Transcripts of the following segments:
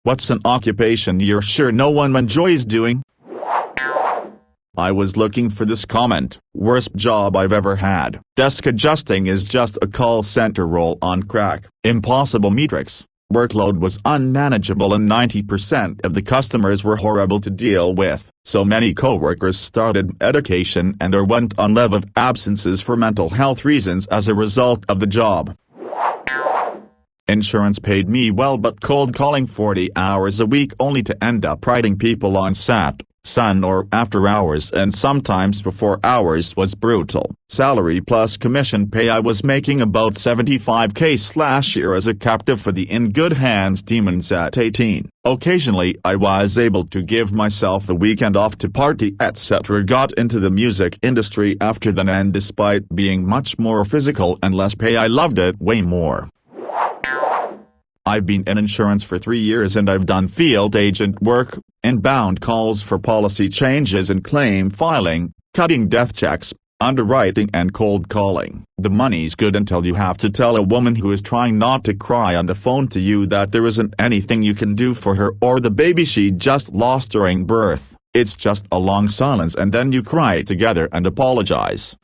What's an occupation you're sure no one enjoys doing? I was looking for this comment. Worst job I've ever had. Desk adjusting is just a call center role on crack. Impossible metrics. Workload was unmanageable and 90% of the customers were horrible to deal with. So many coworkers started medication and or went on leave of absences for mental health reasons as a result of the job. Insurance paid me well, but cold calling 40 hours a week only to end up writing people on SAT, Sun or after hours and sometimes before hours was brutal. Salary plus commission pay. I was making about $75K/year as a captive for the In Good Hands demons at 18. Occasionally I was able to give myself the weekend off to party etc. Got into the music industry after then, and despite being much more physical and less pay, I loved it way more. I've been in insurance for 3 years and I've done field agent work, inbound calls for policy changes and claim filing, cutting death checks, underwriting and cold calling. The money's good until you have to tell a woman who is trying not to cry on the phone to you that there isn't anything you can do for her or the baby she just lost during birth. It's just a long silence and then you cry together and apologize.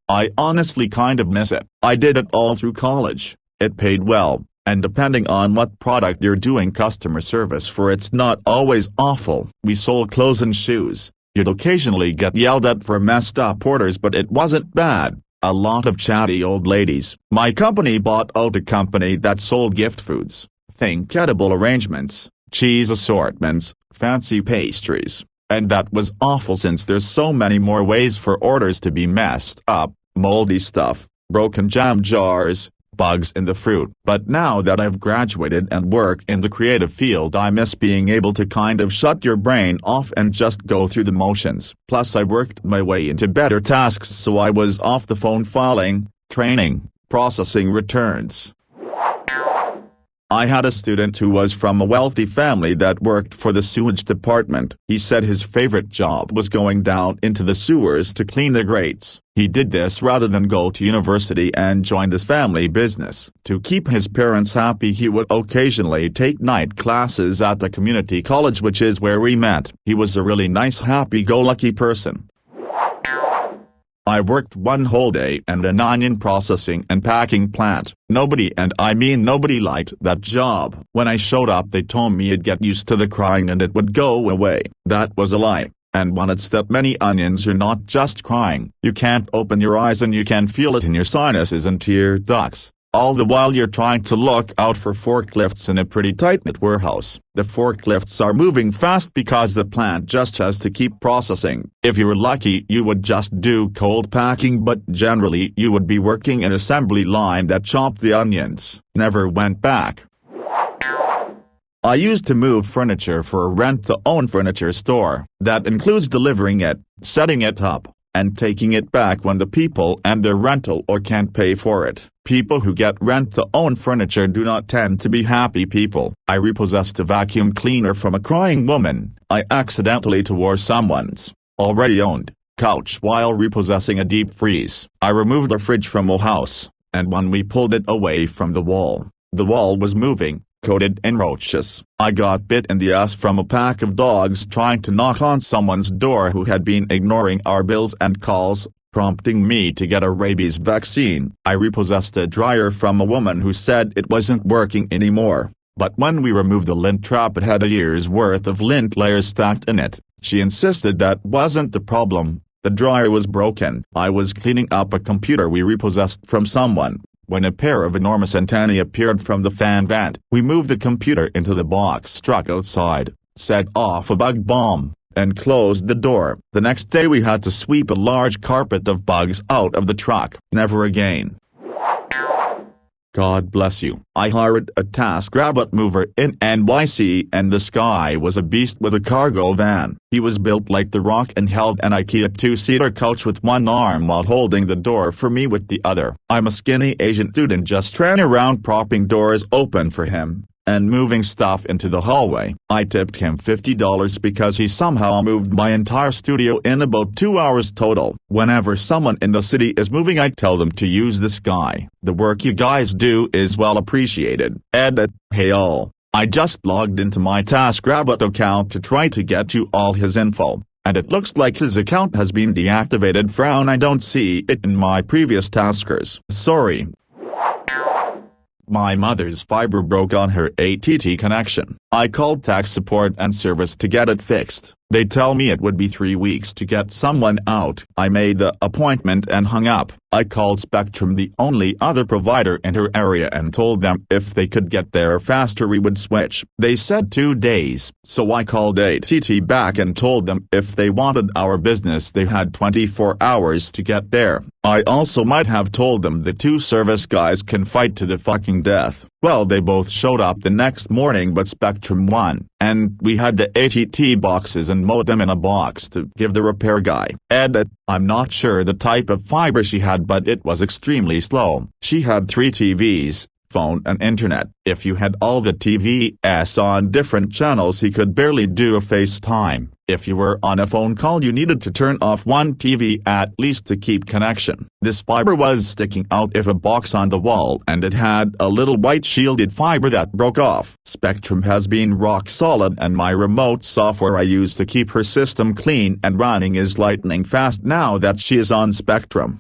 I honestly kind of miss it. I did it all through college. It paid well, and depending on what product you're doing customer service for, it's not always awful. We sold clothes and shoes. You'd occasionally get yelled at for messed up orders, but it wasn't bad. A lot of chatty old ladies. My company bought out a company that sold gift foods. Think edible arrangements, cheese assortments, fancy pastries. And that was awful since there's so many more ways for orders to be messed up, moldy stuff, broken jam jars, bugs in the fruit. But now that I've graduated and work in the creative field, I miss being able to kind of shut your brain off and just go through the motions. Plus I worked my way into better tasks, so I was off the phone filing, training, processing returns. I had a student who was from a wealthy family that worked for the sewage department. He said his favorite job was going down into the sewers to clean the grates. He did this rather than go to university and join this family business. To keep his parents happy, he would occasionally take night classes at the community college, which is where we met. He was a really nice, happy-go-lucky person. I worked one whole day in an onion processing and packing plant. Nobody, and I mean nobody, liked that job. When I showed up, they told me I'd get used to the crying and it would go away. That was a lie. And when it's that many onions, you're not just crying. You can't open your eyes and you can feel it in your sinuses and tear ducts. All the while you're trying to look out for forklifts in a pretty tight-knit warehouse. The forklifts are moving fast because the plant just has to keep processing. If you were lucky, you would just do cold packing, but generally you would be working an assembly line that chopped the onions. Never went back. I used to move furniture for a rent-to-own furniture store. That includes delivering it, setting it up, and taking it back when the people and their rental or can't pay for it. People who get rent-to-own furniture do not tend to be happy people. I repossessed a vacuum cleaner from a crying woman. I accidentally tore someone's already owned couch while repossessing a deep freeze. I removed a fridge from a house, and when we pulled it away from the wall was moving, coated in roaches. I got bit in the ass from a pack of dogs trying to knock on someone's door who had been ignoring our bills and calls, prompting me to get a rabies vaccine. I repossessed a dryer from a woman who said it wasn't working anymore, but when we removed the lint trap, it had a year's worth of lint layers stacked in it. She insisted that wasn't the problem, the dryer was broken. I was cleaning up a computer we repossessed from someone, when a pair of enormous antennae appeared from the fan vent. We moved the computer into the box, struck outside, set off a bug bomb, and closed the door. The next day we had to sweep a large carpet of bugs out of the truck. Never again. God bless you. I hired a TaskRabbit mover in NYC, and this guy was a beast with a cargo van. He was built like The Rock and held an IKEA two-seater couch with one arm while holding the door for me with the other. I'm a skinny Asian dude and just ran around propping doors open for him, and moving stuff into the hallway. I tipped him $50 because he somehow moved my entire studio in about 2 hours total. Whenever someone in the city is moving, I tell them to use this guy. The work you guys do is well appreciated. Edit. Hey all. I just logged into my TaskReddit account to try to get you all his info, and it looks like his account has been deactivated. Frown. I don't see it in my previous taskers. Sorry. My mother's fiber broke on her ATT connection. I called tech support and service to get it fixed. They tell me it would be 3 weeks to get someone out. I made the appointment and hung up. I called Spectrum, the only other provider in her area, and told them if they could get there faster we would switch. They said 2 days. So I called ATT back and told them if they wanted our business they had 24 hours to get there. I also might have told them the 2 service guys can fight to the fucking death. Well, they both showed up the next morning, but Spectrum won, and we had the ATT boxes and modem in a box to give the repair guy. Edit. I'm not sure the type of fiber she had, but it was extremely slow. She had 3 TVs, phone and internet. If you had all the TVs on different channels, he could barely do a FaceTime. If you were on a phone call, you needed to turn off one TV at least to keep connection. This fiber was sticking out of a box on the wall, and it had a little white shielded fiber that broke off. Spectrum has been rock solid, and my remote software I use to keep her system clean and running is lightning fast now that she is on Spectrum.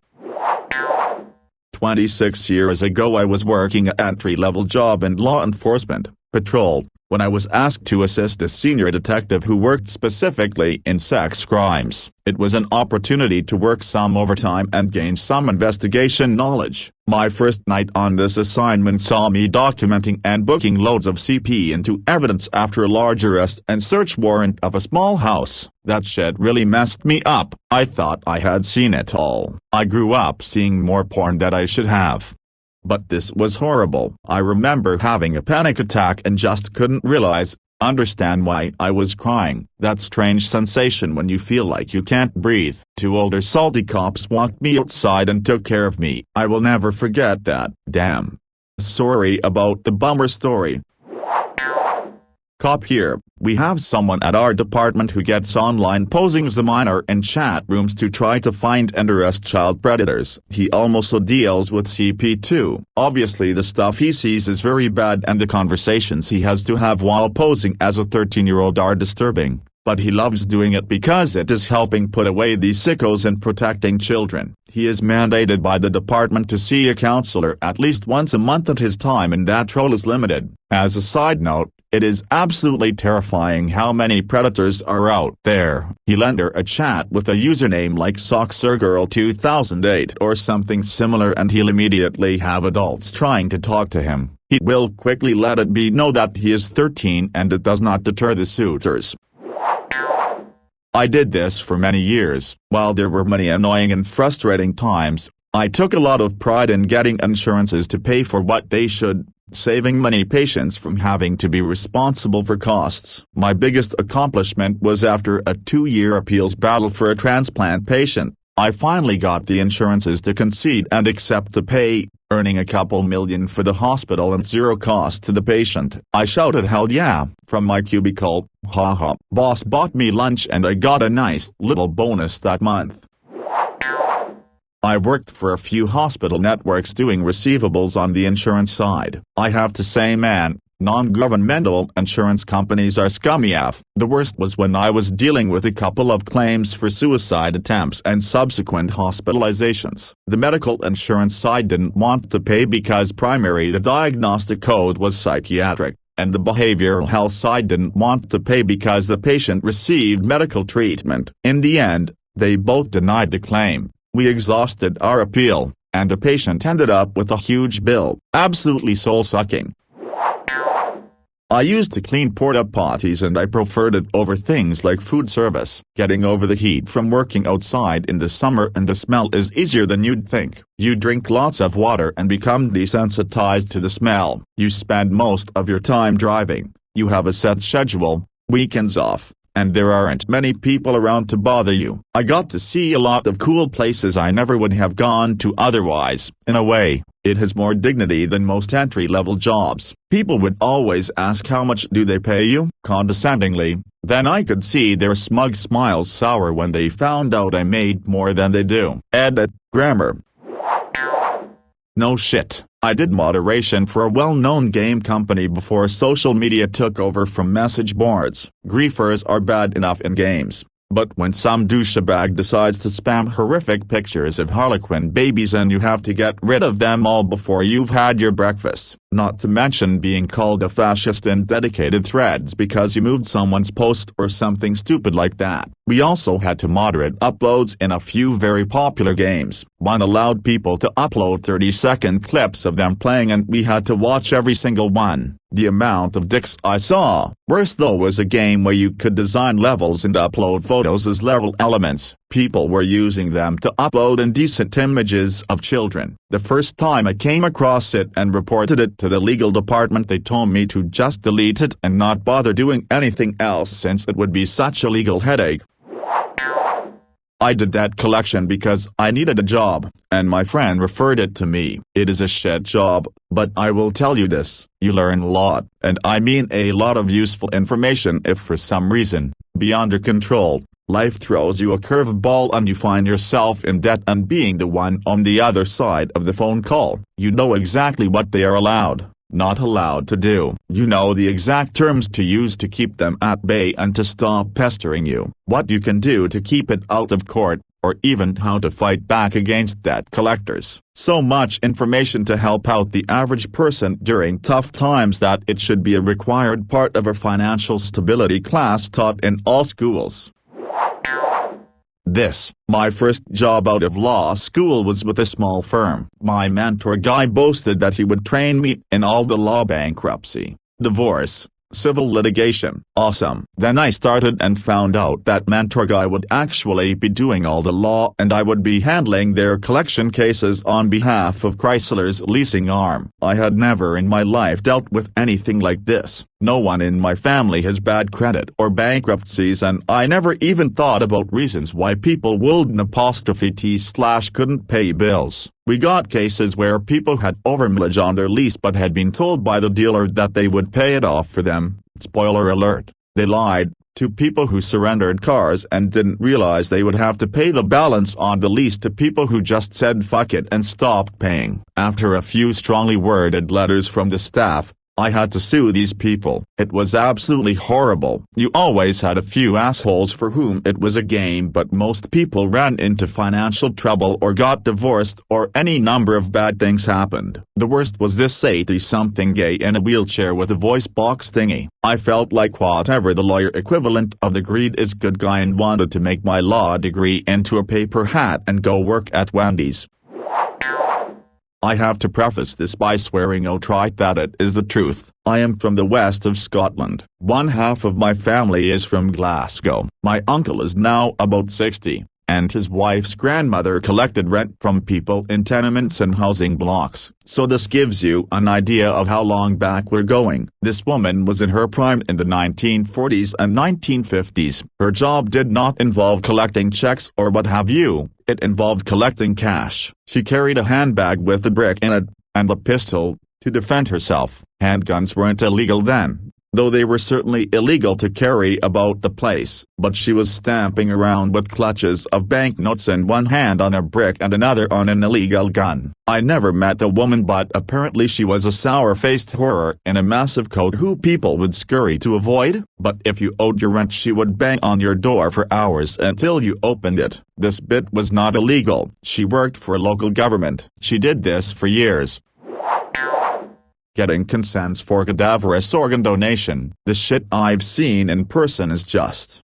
26 years ago I was working an entry-level job in law enforcement, patrol, when I was asked to assist a senior detective who worked specifically in sex crimes. It was an opportunity to work some overtime and gain some investigation knowledge. My first night on this assignment saw me documenting and booking loads of CP into evidence after a large arrest and search warrant of a small house. That shit really messed me up. I thought I had seen it all. I grew up seeing more porn than I should have. But this was horrible. I remember having a panic attack and just couldn't understand why I was crying. That strange sensation when you feel like you can't breathe. 2 older salty cops walked me outside and took care of me. I will never forget that. Damn. Sorry about the bummer story. Cop here. We have someone at our department who gets online posing as a minor in chat rooms to try to find and arrest child predators. He also deals with CP too. Obviously the stuff he sees is very bad and the conversations he has to have while posing as a 13-year-old are disturbing. But he loves doing it because it is helping put away these sickos and protecting children. He is mandated by the department to see a counselor at least once a month, and his time in that role is limited. As a side note, it is absolutely terrifying how many predators are out there. He'll enter a chat with a username like SockSirGirl2008 or something similar, and he'll immediately have adults trying to talk to him. He will quickly let it be known that he is 13, and it does not deter the suitors. I did this for many years. While there were many annoying and frustrating times, I took a lot of pride in getting insurances to pay for what they should, saving many patients from having to be responsible for costs. My biggest accomplishment was after a 2-year appeals battle for a transplant patient, I finally got the insurances to concede and accept to pay, earning a couple million for the hospital and 0 cost to the patient. I shouted hell yeah from my cubicle. Haha. Boss bought me lunch and I got a nice little bonus that month. I worked for a few hospital networks doing receivables on the insurance side. I have to say, man, non-governmental insurance companies are scummy AF. The worst was when I was dealing with a couple of claims for suicide attempts and subsequent hospitalizations. The medical insurance side didn't want to pay because primarily the diagnostic code was psychiatric, and the behavioral health side didn't want to pay because the patient received medical treatment. In the end, they both denied the claim. We exhausted our appeal, and the patient ended up with a huge bill. Absolutely soul-sucking. I used to clean porta potties and I preferred it over things like food service. Getting over the heat from working outside in the summer and the smell is easier than you'd think. You drink lots of water and become desensitized to the smell. You spend most of your time driving. You have a set schedule, weekends off, and there aren't many people around to bother you. I got to see a lot of cool places I never would have gone to otherwise. In a way, It has more dignity than most entry-level jobs. People would always ask how much do they pay you, condescendingly, then I could see their smug smiles sour when they found out I made more than they do. Edit, grammar. No shit. I did moderation for a well-known game company before social media took over from message boards. Griefers are bad enough in games, but when some douchebag decides to spam horrific pictures of Harlequin babies and you have to get rid of them all before you've had your breakfast, not to mention being called a fascist in dedicated threads because you moved someone's post or something stupid like that. We also had to moderate uploads in a few very popular games. One allowed people to upload 30-second clips of them playing and we had to watch every single one. The amount of dicks I saw. Worse though was a game where you could design levels and upload photos as level elements. People were using them to upload indecent images of children. The first time I came across it and reported it to the legal department, they told me to just delete it and not bother doing anything else since it would be such a legal headache. I did that collection because I needed a job, and my friend referred it to me. It is a shit job, but I will tell you this, you learn a lot, and I mean a lot of useful information if for some reason, beyond your control, life throws you a curveball and you find yourself in debt and being the one on the other side of the phone call. You know exactly what they are allowed, not allowed to do. You know the exact terms to use to keep them at bay and to stop pestering you. What you can do to keep it out of court, or even how to fight back against debt collectors. So much information to help out the average person during tough times that it should be a required part of a financial stability class taught in all schools. This, my first job out of law school, was with a small firm. My mentor guy boasted that he would train me in all the law: bankruptcy, divorce, civil litigation. Awesome. Then I started and found out that mentor guy would actually be doing all the law and I would be handling their collection cases on behalf of Chrysler's leasing arm. I had never in my life dealt with anything like this. No one in my family has bad credit or bankruptcies, and I never even thought about reasons why people couldn't pay bills. We got cases where people had overmileage on their lease but had been told by the dealer that they would pay it off for them. Spoiler alert, they lied to people who surrendered cars and didn't realize they would have to pay the balance on the lease to people who just said fuck it and stopped paying. After a few strongly worded letters from the staff, I had to sue these people. It was absolutely horrible. You always had a few assholes for whom it was a game, but most people ran into financial trouble or got divorced or any number of bad things happened. The worst was this 80-something gay in a wheelchair with a voice box thingy. I felt like whatever the lawyer equivalent of the greed is good guy and wanted to make my law degree into a paper hat and go work at Wendy's. I have to preface this by swearing outright that it is the truth. I am from the west of Scotland. One half of my family is from Glasgow. My uncle is now about 60, and his wife's grandmother collected rent from people in tenements and housing blocks. So this gives you an idea of how long back we're going. This woman was in her prime in the 1940s and 1950s. Her job did not involve collecting checks or what have you. It involved collecting cash. She carried a handbag with a brick in it, and a pistol, to defend herself. Handguns weren't illegal then, though they were certainly illegal to carry about the place. But she was stamping around with clutches of banknotes in one hand on a brick and another on an illegal gun. I never met the woman, but apparently she was a sour-faced horror in a massive coat who people would scurry to avoid. But if you owed your rent, she would bang on your door for hours until you opened it. This bit was not illegal. She worked for local government. She did this for years. Getting consents for cadaverous organ donation. The shit I've seen in person is just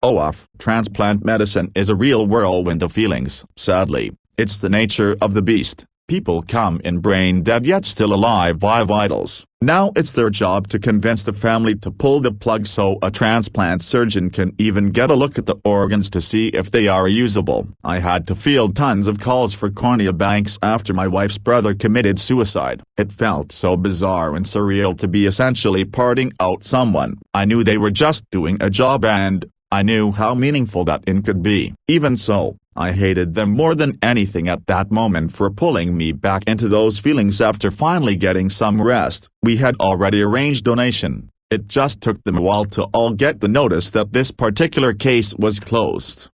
off. Transplant medicine is a real whirlwind of feelings. Sadly, it's the nature of the beast. People come in brain dead yet still alive via vitals. Now it's their job to convince the family to pull the plug so a transplant surgeon can even get a look at the organs to see if they are usable. I had to field tons of calls for cornea banks after my wife's brother committed suicide. It felt so bizarre and surreal to be essentially parting out someone. I knew they were just doing a job and I knew how meaningful that in could be. Even so, I hated them more than anything at that moment for pulling me back into those feelings after finally getting some rest. We had already arranged donation. It just took them a while to all get the notice that this particular case was closed.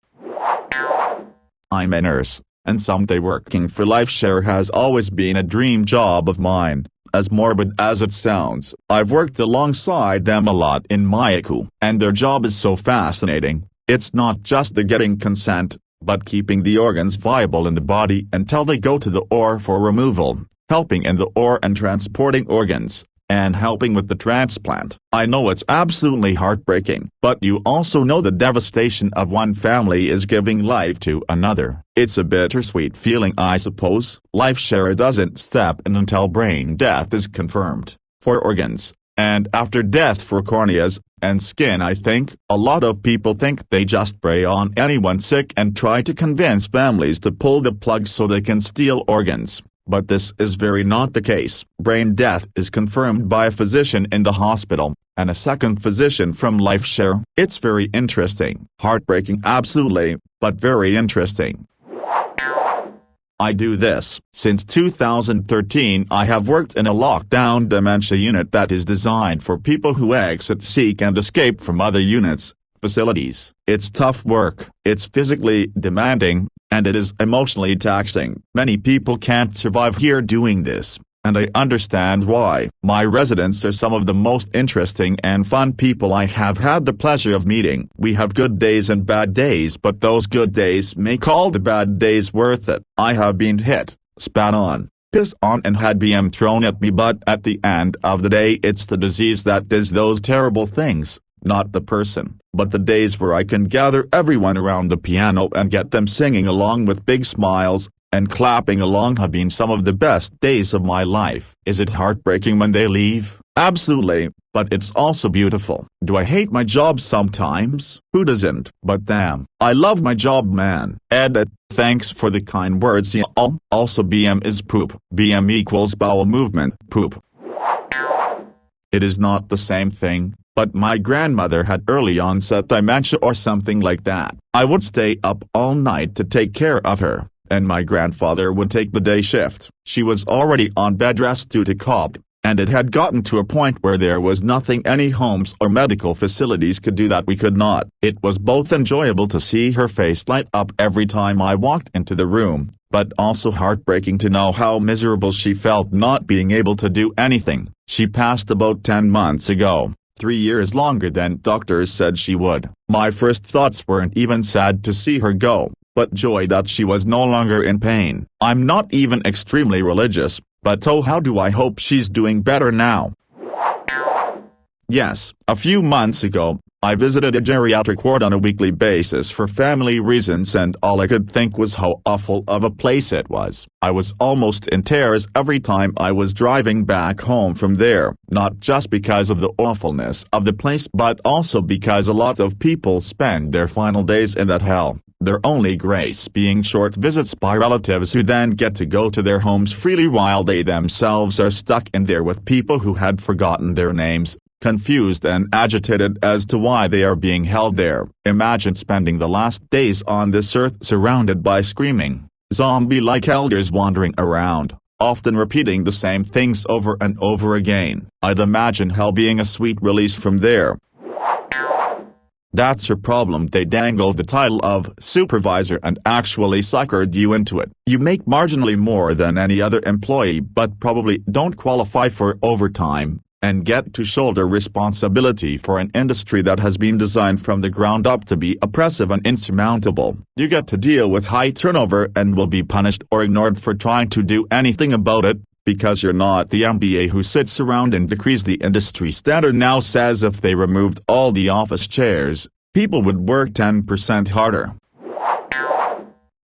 I'm a nurse, and someday working for LifeShare has always been a dream job of mine. As morbid as it sounds, I've worked alongside them a lot in Mayaku, and their job is so fascinating. It's not just the getting consent, but keeping the organs viable in the body until they go to the OR for removal, helping in the OR and transporting organs, and helping with the transplant. I know it's absolutely heartbreaking, but you also know the devastation of one family is giving life to another. It's a bittersweet feeling, I suppose. LifeShare doesn't step in until brain death is confirmed, for organs, and after death for corneas and skin. I think a lot of people think they just prey on anyone sick and try to convince families to pull the plug so they can steal organs. But this is very not the case. Brain death is confirmed by a physician in the hospital, and a second physician from LifeShare. It's very interesting. Heartbreaking absolutely, but very interesting. I do this. Since 2013 I have worked in a lockdown dementia unit that is designed for people who exit, seek and escape from other units, facilities. It's tough work, it's physically demanding, and it is emotionally taxing. Many people can't survive here doing this, and I understand why. My residents are some of the most interesting and fun people I have had the pleasure of meeting. We have good days and bad days, but those good days make all the bad days worth it. I have been hit, spat on, pissed on and had BM thrown at me, but at the end of the day it's the disease that does those terrible things, not the person. But the days where I can gather everyone around the piano and get them singing along with big smiles and clapping along have been some of the best days of my life. Is it heartbreaking when they leave? Absolutely, but it's also beautiful. Do I hate my job sometimes? Who doesn't? But damn, I love my job, man. Edit. Thanks for the kind words, y'all. Also BM is poop. BM equals bowel movement, poop. It is not the same thing, but my grandmother had early onset dementia or something like that. I would stay up all night to take care of her, and my grandfather would take the day shift. She was already on bed rest due to COVID, and it had gotten to a point where there was nothing any homes or medical facilities could do that we could not. It was both enjoyable to see her face light up every time I walked into the room, but also heartbreaking to know how miserable she felt not being able to do anything. She passed about 10 months ago. 3 years longer than doctors said she would. My first thoughts weren't even sad to see her go, but joy that she was no longer in pain. I'm not even extremely religious, but oh, how do I hope she's doing better now. Yes, a few months ago, I visited a geriatric ward on a weekly basis for family reasons, and all I could think was how awful of a place it was. I was almost in tears every time I was driving back home from there, not just because of the awfulness of the place but also because a lot of people spend their final days in that hell, their only grace being short visits by relatives who then get to go to their homes freely while they themselves are stuck in there with people who had forgotten their names, confused and agitated as to why they are being held there. Imagine spending the last days on this earth surrounded by screaming, zombie-like elders wandering around, often repeating the same things over and over again. I'd imagine hell being a sweet release from there. That's her problem. They dangled the title of supervisor and actually suckered you into it. You make marginally more than any other employee but probably don't qualify for overtime, and get to shoulder responsibility for an industry that has been designed from the ground up to be oppressive and insurmountable. You get to deal with high turnover and will be punished or ignored for trying to do anything about it, because you're not the MBA who sits around and decrees the industry standard now says if they removed all the office chairs, people would work 10% harder.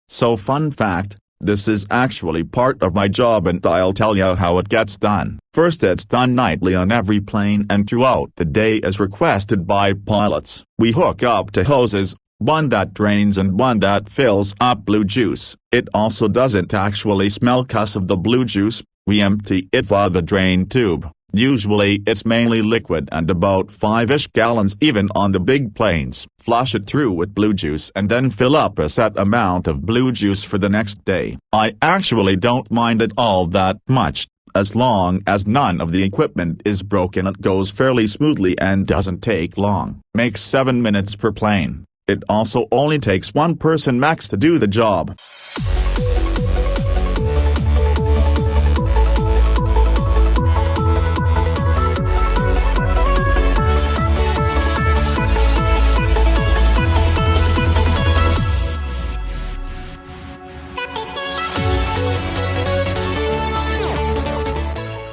So fun fact, this is actually part of my job and I'll tell you how it gets done. First, it's done nightly on every plane and throughout the day as requested by pilots. We hook up to hoses, one that drains and one that fills up blue juice. It also doesn't actually smell 'cause of the blue juice. We empty it via the drain tube, Usually it's mainly liquid and about 5-ish gallons even on the big planes. Flush it through with blue juice and then fill up a set amount of blue juice for the next day. I actually don't mind it all that much. As long as none of the equipment is broken, it goes fairly smoothly and doesn't take long. Makes 7 minutes per plane. It also only takes one person max to do the job.